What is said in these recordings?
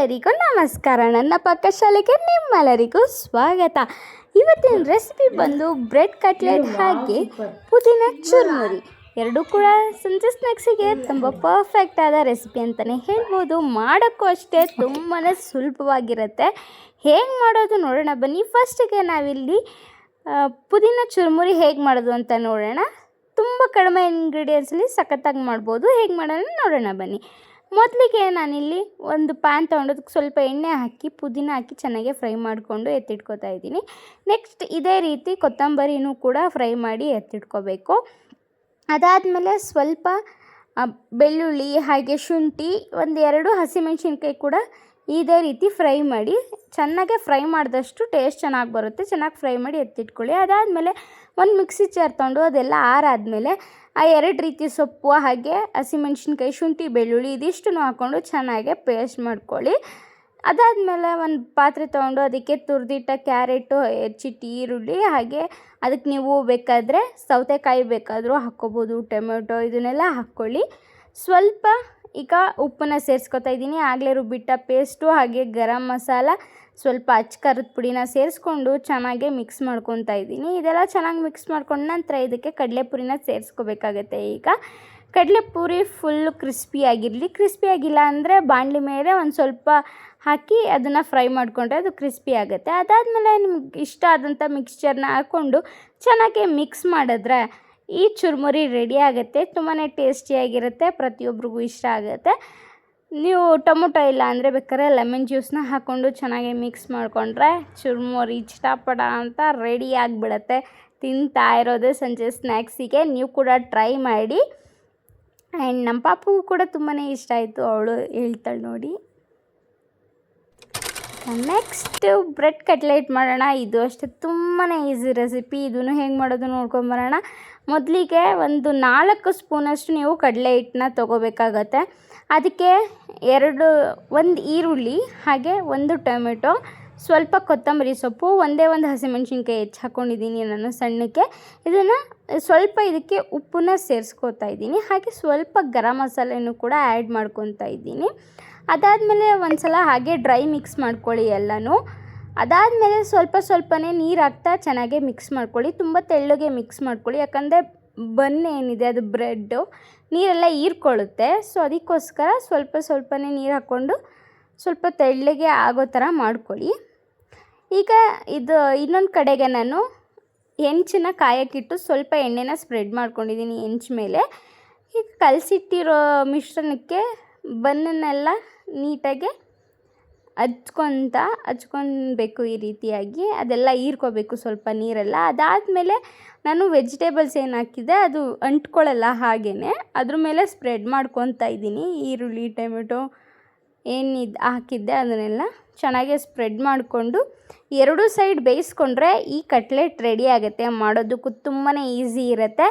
ಎಲ್ಲರಿಗೂ ನಮಸ್ಕಾರ. ನನ್ನ ಪಾಕಶಾಲೆಗೆ ನಿಮ್ಮೆಲ್ಲರಿಗೂ ಸ್ವಾಗತ. ಇವತ್ತಿನ ರೆಸಿಪಿ ಬಂದು ಬ್ರೆಡ್ ಕಟ್ಲೆಟ್ ಹಾಗೆ ಪುದೀನ ಚುರ್ಮುರಿ. ಎರಡೂ ಕೂಡ ಸಂಜೆ ಸ್ನ್ಯಾಕ್ಸಿಗೆ ತುಂಬ ಪರ್ಫೆಕ್ಟ್ ಆದ ರೆಸಿಪಿ ಅಂತಲೇ ಹೇಳ್ಬೋದು. ಮಾಡೋಕ್ಕೂ ಅಷ್ಟೇ ತುಂಬಾ ಸುಲಭವಾಗಿರುತ್ತೆ. ಹೇಗೆ ಮಾಡೋದು ನೋಡೋಣ ಬನ್ನಿ. ಫಸ್ಟಿಗೆ ನಾವಿಲ್ಲಿ ಪುದೀನ ಚುರ್ಮುರಿ ಹೇಗೆ ಮಾಡೋದು ಅಂತ ನೋಡೋಣ. ತುಂಬ ಕಡಿಮೆ ಇಂಗ್ರೀಡಿಯೆಂಟ್ಸಲ್ಲಿ ಸಖತ್ತಾಗಿ ಮಾಡ್ಬೋದು. ಹೇಗೆ ಮಾಡೋಣ ನೋಡೋಣ ಬನ್ನಿ. ಮೊದಲಿಗೆ ನಾನಿಲ್ಲಿ ಒಂದು ಪ್ಯಾನ್ ತೊಗೊಂಡೋದಕ್ಕೆ ಸ್ವಲ್ಪ ಎಣ್ಣೆ ಹಾಕಿ ಪುದೀನ ಹಾಕಿ ಚೆನ್ನಾಗಿ ಫ್ರೈ ಮಾಡಿಕೊಂಡು ಎತ್ತಿಟ್ಕೊತಾ ಇದ್ದೀನಿ. ನೆಕ್ಸ್ಟ್ ಇದೇ ರೀತಿ ಕೊತ್ತಂಬರಿನೂ ಕೂಡ ಫ್ರೈ ಮಾಡಿ ಎತ್ತಿಟ್ಕೋಬೇಕು. ಅದಾದಮೇಲೆ ಸ್ವಲ್ಪ ಬೆಳ್ಳುಳ್ಳಿ ಹಾಗೆ ಶುಂಠಿ, ಒಂದೆರಡು ಹಸಿಮೆಣಸಿನ್ಕಾಯಿ ಕೂಡ ಇದೇ ರೀತಿ ಫ್ರೈ ಮಾಡಿ, ಚೆನ್ನಾಗೆ ಫ್ರೈ ಮಾಡಿದಷ್ಟು ಟೇಸ್ಟ್ ಚೆನ್ನಾಗಿ ಬರುತ್ತೆ. ಚೆನ್ನಾಗಿ ಫ್ರೈ ಮಾಡಿ ಎತ್ತಿಟ್ಕೊಳ್ಳಿ. ಅದಾದಮೇಲೆ ಒಂದು ಮಿಕ್ಸಿ ಜಾರ್ ತೊಗೊಂಡು ಅದೆಲ್ಲ ಆರಾದಮೇಲೆ ಆ ಎರಡು ರೀತಿ ಸೊಪ್ಪು ಹಾಗೆ ಹಸಿಮೆಣ್ಸಿನ್ಕಾಯಿ, ಶುಂಠಿ, ಬೆಳ್ಳುಳ್ಳಿ ಇದಿಷ್ಟನ್ನು ಹಾಕ್ಕೊಂಡು ಚೆನ್ನಾಗೆ ಪೇಸ್ಟ್ ಮಾಡ್ಕೊಳ್ಳಿ. ಅದಾದಮೇಲೆ ಒಂದು ಪಾತ್ರೆ ತೊಗೊಂಡು ಅದಕ್ಕೆ ತುರಿದಿಟ್ಟ ಕ್ಯಾರೆಟು, ಹೆಚ್ಚಿಟ್ಟು ಈರುಳ್ಳಿ, ಹಾಗೆ ಅದಕ್ಕೆ ನೀವು ಬೇಕಾದರೆ ಸೌತೆಕಾಯಿ ಬೇಕಾದರೂ ಹಾಕ್ಕೋಬೋದು, ಟೊಮೆಟೊ ಇದನ್ನೆಲ್ಲ ಹಾಕ್ಕೊಳ್ಳಿ. ಸ್ವಲ್ಪ ಈಗ ಉಪ್ಪನ್ನು ಸೇರಿಸ್ಕೊತಾ ಇದ್ದೀನಿ. ಆಗಲೇ ರುಬ್ಬಿಟ್ಟ ಪೇಸ್ಟು ಹಾಗೆ ಗರಂ ಮಸಾಲ, ಸ್ವಲ್ಪ ಖಾರದ ಪುಡಿನ ಸೇರಿಸ್ಕೊಂಡು ಚೆನ್ನಾಗಿ ಮಿಕ್ಸ್ ಮಾಡ್ಕೊತಾ ಇದ್ದೀನಿ. ಇದೆಲ್ಲ ಚೆನ್ನಾಗಿ ಮಿಕ್ಸ್ ಮಾಡ್ಕೊಂಡ ನಂತರ ಇದಕ್ಕೆ ಕಡಲೆಪುರಿನ ಸೇರಿಸ್ಕೋಬೇಕಾಗತ್ತೆ. ಈಗ ಕಡಲೆಪುರಿ ಫುಲ್ಲು ಕ್ರಿಸ್ಪಿಯಾಗಿರಲಿ. ಕ್ರಿಸ್ಪಿಯಾಗಿಲ್ಲ ಅಂದರೆ ಬಾಣಲಿ ಮೇಲೆ ಒಂದು ಸ್ವಲ್ಪ ಹಾಕಿ ಅದನ್ನು ಫ್ರೈ ಮಾಡಿಕೊಂಡ್ರೆ ಅದು ಕ್ರಿಸ್ಪಿ ಆಗುತ್ತೆ. ಅದಾದಮೇಲೆ ನಿಮ್ಗೆ ಇಷ್ಟ ಆದಂಥ ಮಿಕ್ಸ್ಚರ್ನ ಹಾಕ್ಕೊಂಡು ಚೆನ್ನಾಗಿ ಮಿಕ್ಸ್ ಮಾಡಿದ್ರೆ ಈ ಚುರ್ಮುರಿ ರೆಡಿ ಆಗುತ್ತೆ. ತುಂಬಾ ಟೇಸ್ಟಿಯಾಗಿರುತ್ತೆ, ಪ್ರತಿಯೊಬ್ಬರಿಗೂ ಇಷ್ಟ ಆಗುತ್ತೆ. ನೀವು ಟೊಮೊಟೊ ಇಲ್ಲ ಅಂದರೆ ಬೇಕಾದ್ರೆ ಲೆಮನ್ ಜ್ಯೂಸನ್ನ ಹಾಕ್ಕೊಂಡು ಚೆನ್ನಾಗಿ ಮಿಕ್ಸ್ ಮಾಡಿಕೊಂಡ್ರೆ ಚುರ್ಮುರಿ ಚಟಾಪಟ ಅಂತ ರೆಡಿ ಆಗಿಬಿಡುತ್ತೆ. ತಿಂತಾ ಇರೋದು ಸಂಜೆ ಸ್ನ್ಯಾಕ್ಸಿಗೆ. ನೀವು ಕೂಡ ಟ್ರೈ ಮಾಡಿ. ಆ್ಯಂಡ್ ನಮ್ಮ ಪಾಪುಗೂ ಕೂಡ ತುಂಬಾ ಇಷ್ಟ ಆಯಿತು, ಅವಳು ಹೇಳ್ತಾಳೆ ನೋಡಿ. ನೆಕ್ಸ್ಟು ಬ್ರೆಡ್ ಕಟ್ಲೆಟ್ ಮಾಡೋಣ. ಇದು ಅಷ್ಟೇ ತುಂಬಾ ಈಸಿ ರೆಸಿಪಿ. ಇದನ್ನು ಹೇಗೆ ಮಾಡೋದು ನೋಡ್ಕೊಂಬರೋಣ. ಮೊದಲಿಗೆ ಒಂದು 4 ಸ್ಪೂನಷ್ಟು ನೀವು ಕಡಲೆ ಹಿಟ್ಟನ್ನ ತೊಗೋಬೇಕಾಗತ್ತೆ. ಅದಕ್ಕೆ ಒಂದು ಈರುಳ್ಳಿ ಹಾಗೆ ಒಂದು ಟೊಮೆಟೊ, ಸ್ವಲ್ಪ ಕೊತ್ತಂಬರಿ ಸೊಪ್ಪು, ಒಂದೇ ಒಂದು ಹಸಿಮೆಣ್ಸಿನ್ಕಾಯಿ ಹೆಚ್ಚಿ ಹಾಕ್ಕೊಂಡಿದ್ದೀನಿ ನಾನು ಸಣ್ಣಕ್ಕೆ. ಇದನ್ನು ಸ್ವಲ್ಪ ಇದಕ್ಕೆ ಉಪ್ಪನ್ನ ಸೇರಿಸ್ಕೋತಾ ಇದ್ದೀನಿ. ಹಾಗೆ ಸ್ವಲ್ಪ ಗರಂ ಮಸಾಲೆನೂ ಕೂಡ ಆ್ಯಡ್ ಮಾಡ್ಕೊತಾ ಇದ್ದೀನಿ. ಅದಾದಮೇಲೆ ಒಂದು ಸಲ ಹಾಗೆ ಡ್ರೈ ಮಿಕ್ಸ್ ಮಾಡ್ಕೊಳ್ಳಿ ಎಲ್ಲನೂ. ಅದಾದಮೇಲೆ ಸ್ವಲ್ಪನೇ ನೀರು ಹಾಕ್ತಾ ಚೆನ್ನಾಗಿ ಮಿಕ್ಸ್ ಮಾಡ್ಕೊಳ್ಳಿ. ತುಂಬ ತೆಳ್ಳಗೆ ಮಿಕ್ಸ್ ಮಾಡ್ಕೊಳ್ಳಿ, ಯಾಕಂದರೆ ಬನ್ ಏನಿದೆ ಅದು ಬ್ರೆಡ್ಡು ನೀರೆಲ್ಲ ಹೀರ್ಕೊಳ್ಳುತ್ತೆ. ಸೊ ಅದಕ್ಕೋಸ್ಕರ ಸ್ವಲ್ಪನೇ ನೀರು ಹಾಕ್ಕೊಂಡು ಸ್ವಲ್ಪ ತೆಳ್ಳಗೆ ಆಗೋ ಥರ ಮಾಡ್ಕೊಳ್ಳಿ. ಈಗ ಇದು ಇನ್ನೊಂದು ಕಡೆಗೆ ನಾನು ಹೆಂಚನ್ನ ಕಾಯಕ್ಕಿಟ್ಟು ಸ್ವಲ್ಪ ಎಣ್ಣೆನ ಸ್ಪ್ರೆಡ್ ಮಾಡ್ಕೊಂಡಿದ್ದೀನಿ ಹೆಂಚು ಮೇಲೆ. ಈಗ ಕಲಸಿಟ್ಟಿರೋ ಬನ್ನನ್ನೆಲ್ಲ ನೀಟಾಗಿ ಹಚ್ಕೊಬೇಕು ಈ ರೀತಿಯಾಗಿ. ಅದೆಲ್ಲ ಹೀರ್ಕೋಬೇಕು ಸ್ವಲ್ಪ ನೀರೆಲ್ಲ. ಅದಾದಮೇಲೆ ನಾನು ವೆಜಿಟೇಬಲ್ಸ್ ಏನು ಹಾಕಿದ್ದೆ ಅದು ಅಂಟ್ಕೊಳ್ಳಲ್ಲ, ಹಾಗೇ ಅದ್ರ ಮೇಲೆ ಸ್ಪ್ರೆಡ್ ಮಾಡ್ಕೊತಾ ಇದ್ದೀನಿ. ಈರುಳ್ಳಿ, ಟೊಮೆಟೊ ಏನಿದು ಹಾಕಿದ್ದೆ ಅದನ್ನೆಲ್ಲ ಚೆನ್ನಾಗಿ ಸ್ಪ್ರೆಡ್ ಮಾಡಿಕೊಂಡು ಎರಡೂ ಸೈಡ್ ಬೇಯಿಸ್ಕೊಂಡ್ರೆ ಈ ಕಟ್ಲೆಟ್ ರೆಡಿ ಆಗುತ್ತೆ. ಮಾಡೋದಕ್ಕೂ ತುಂಬಾ ಈಸಿ ಇರುತ್ತೆ,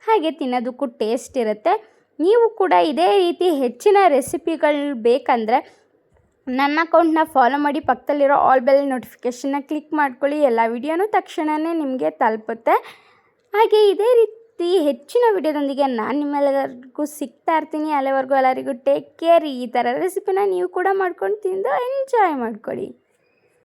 ಹಾಗೆ ತಿನ್ನೋದಕ್ಕೂ ಟೇಸ್ಟ್ ಇರುತ್ತೆ. ನೀವು ಕೂಡ ಇದೇ ರೀತಿ ಹೆಚ್ಚಿನ ರೆಸಿಪಿಗಳು ಬೇಕಂದರೆ ನನ್ನ ಅಕೌಂಟ್ನ ಫಾಲೋ ಮಾಡಿ, ಪಕ್ಕದಲ್ಲಿರೋ ಆಲ್ ಬೆಲ್ ನೋಟಿಫಿಕೇಷನ್ನ ಕ್ಲಿಕ್ ಮಾಡ್ಕೊಳ್ಳಿ. ಎಲ್ಲ ವಿಡಿಯೋನೂ ತಕ್ಷಣವೇ ನಿಮಗೆ ತಲುಪುತ್ತೆ. ಹಾಗೆ ಇದೇ ರೀತಿ ಹೆಚ್ಚಿನ ವಿಡಿಯೋದೊಂದಿಗೆ ನಾನು ನಿಮ್ಮೆಲ್ಲರಿಗೂ ಸಿಗ್ತಾ ಇರ್ತೀನಿ. ಅಲ್ಲಿವರೆಗೂ ಎಲ್ಲರಿಗೂ ಟೇಕ್ ಕೇರ್. ಈ ಥರ ರೆಸಿಪಿನ ನೀವು ಕೂಡ ಮಾಡ್ಕೊಂಡು ತಿಂದು ಎಂಜಾಯ್ ಮಾಡ್ಕೊಳ್ಳಿ.